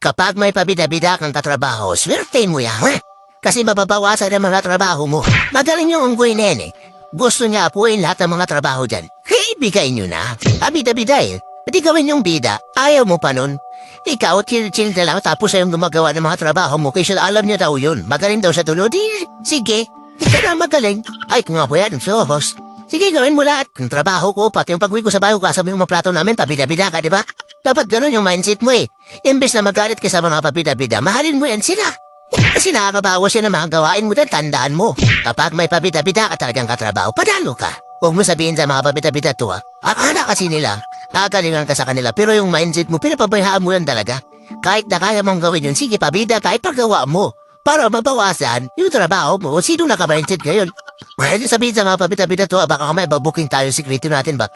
Kapag may pabida-bida kang katrabaho, swertein mo yan. Kasi mababawasan ang mga trabaho mo. Magaling yung unggoy nene. Gusto niya apuin lahat ng mga trabaho dyan. Kaya ibigay nyo na. Bida-bida eh. Pati gawin yung bida. Ayaw mo pa nun. Ikaw, chill-chill na lang tapos ayong gumagawa ng mga trabaho mo kasi alam niya daw yun. Magaling daw sa tulod. Sige. Ikaw na magaling. Ay, kung nga po yan, so boss. Sige, gawin mo lahat. Yung trabaho ko, pati yung pag-uwi ko sa bayo, kasama yung mga plato namin, pabida-bida ka, di ba? Dapat ganun yung mindset mo eh. Imbes na magalit ka sa mga pabida-bida, mahalin mo yan sila. Kasi nakakabawas yan ang mga gawain mo, tandaan mo. Kapag may pabida-bida ka talagang katrabaho, padalo ka. Huwag mo sabihin sa mga pabida-bida to akala kasi nila, nakakalingan ka sa kanila, pero yung mindset mo, pinapabayaan mo yan talaga. Kahit na kaya mong gawin yun, sige pabida, kahit paggawa mo. Para mabawasan yung trabaho mo, sino naka-mindset ngayon? Pwede sabihin sa mga pabida-bida to, baka kamay babuking tayo, sikreto natin ba?